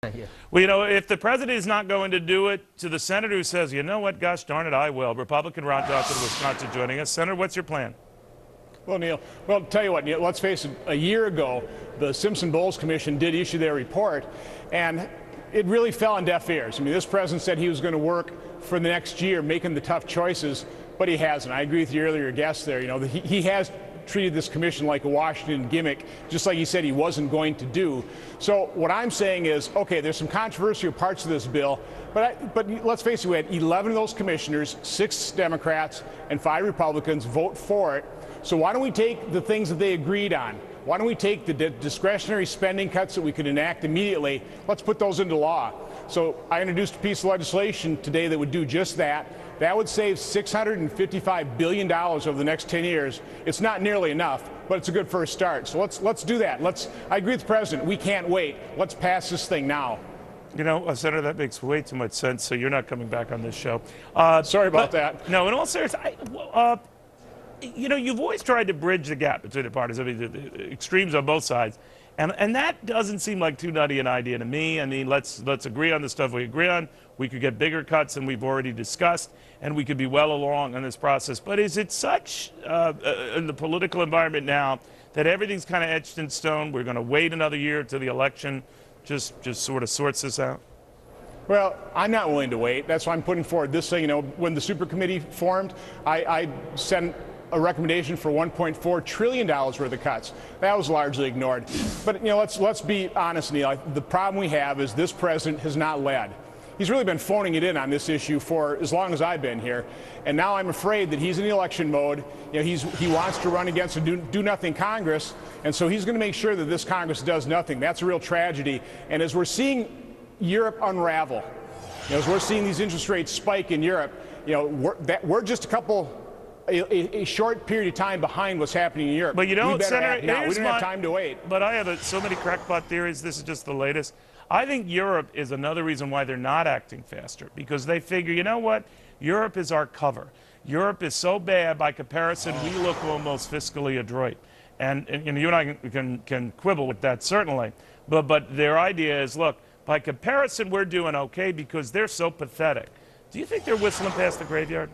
Yeah. Well, you know, if the president is not going to do it, to the senator who says, you know what, gosh darn it, I will. Republican Ron Johnson of Wisconsin joining us. Senator, what's your plan? Well, Neil, tell you what, Neil, let's face it, a year ago, the Simpson-Bowles Commission did issue their report, and it really fell on deaf ears. I mean, this president said he was going to work for the next year, making the tough choices, but he hasn't. I agree with your earlier guest there. You know, he has treated this commission like a Washington gimmick, just like he said he wasn't going to do. So what I'm saying is, okay, there's some controversial parts of this bill, but let's face it, we had 11 of those commissioners, 6 Democrats and 5 Republicans vote for it. So why don't we take the things that they agreed on? Why don't we take the discretionary spending cuts that we could enact immediately? Let's put those into law. So I introduced a piece of legislation today that would do just that. That would save $655 billion over the next 10 years. It's not nearly enough, but it's a good first start. So let's do that. I agree with the president. We can't wait. Let's pass this thing now. You know, Senator, that makes way too much sense, so you're not coming back on this show. Sorry about that. No, in all seriousness, you know, you've always tried to bridge the gap between the parties. I mean, the extremes on both sides. And that doesn't seem like too nutty an idea to me. I mean, let's agree on the stuff we agree on. We could get bigger cuts than we've already discussed, and we could be well along in this process. But is it such in the political environment now that everything's kind of etched in stone? We're going to wait another year till the election just sort of sorts this out? Well, I'm not willing to wait. That's why I'm putting forward this thing. You know, when the super committee formed, I sent a recommendation for $1.4 trillion worth of cuts. That was largely ignored. But, you know, let's be honest, Neil. The problem we have is this president has not led. He's really been phoning it in on this issue for as long as I've been here. And now I'm afraid that he's in the election mode. You know, he wants to run against a do-nothing Congress. And so he's going to make sure that this Congress does nothing. That's a real tragedy. And as we're seeing Europe unravel, you know, as we're seeing these interest rates spike in Europe, you know, we're just a short period of time behind what's happening in Europe. But you know, Senator, we don't have time to wait. But I have so many crackpot theories. This is just the latest. I think Europe is another reason why they're not acting faster, because they figure, you know what? Europe is our cover. Europe is so bad, by comparison, we look almost fiscally adroit. And you and I can quibble with that, certainly. But their idea is, look, by comparison, we're doing okay because they're so pathetic. Do you think they're whistling past the graveyard?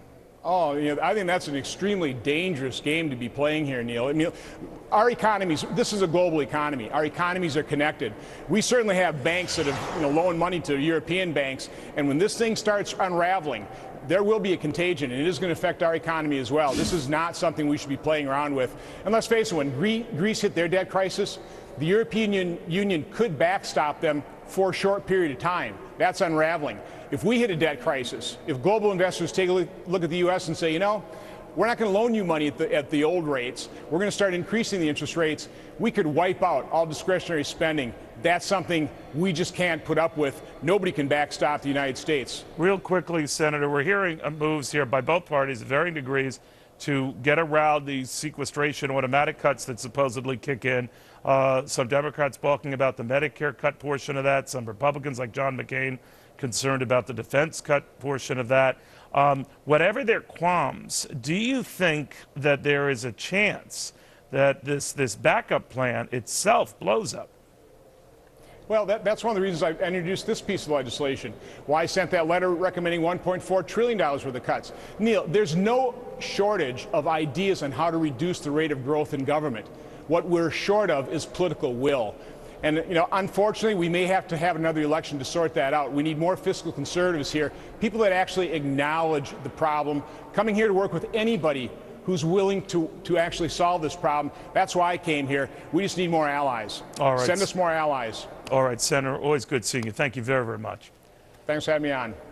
Oh, you know, I think that's an extremely dangerous game to be playing here, Neil. I mean, our economies, this is a global economy. Our economies are connected. We certainly have banks that have, you know, loaned money to European banks, and when this thing starts unraveling, there will be a contagion, and it is going to affect our economy as well. This is not something we should be playing around with. And let's face it, when Greece hit their debt crisis, the European Union could backstop them for a short period of time. That's unraveling. If we hit a debt crisis, if global investors take a look at the U.S. and say, you know, we're not going to loan you money at the old rates, we're going to start increasing the interest rates, we could wipe out all discretionary spending. That's something we just can't put up with. Nobody can backstop the United States. Real quickly, Senator, we're hearing moves here by both parties at varying degrees to get around these sequestration automatic cuts that supposedly kick in. Some Democrats balking about the Medicare cut portion of that. Some Republicans like John McCain concerned about the defense cut portion of that. Whatever their qualms, do you think that there is a chance that this backup plan itself blows up? Well, that's one of the reasons I introduced this piece of legislation, why I sent that letter recommending $1.4 trillion worth of cuts. Neil, there's no shortage of ideas on how to reduce the rate of growth in government. What we're short of is political will. And, you know, unfortunately, we may have to have another election to sort that out. We need more fiscal conservatives here, people that actually acknowledge the problem, coming here to work with anybody who's willing to actually solve this problem. That's why I came here. We just need more allies. All right. Send us more allies. All right, Senator, always good seeing you. Thank you very, very much. Thanks for having me on.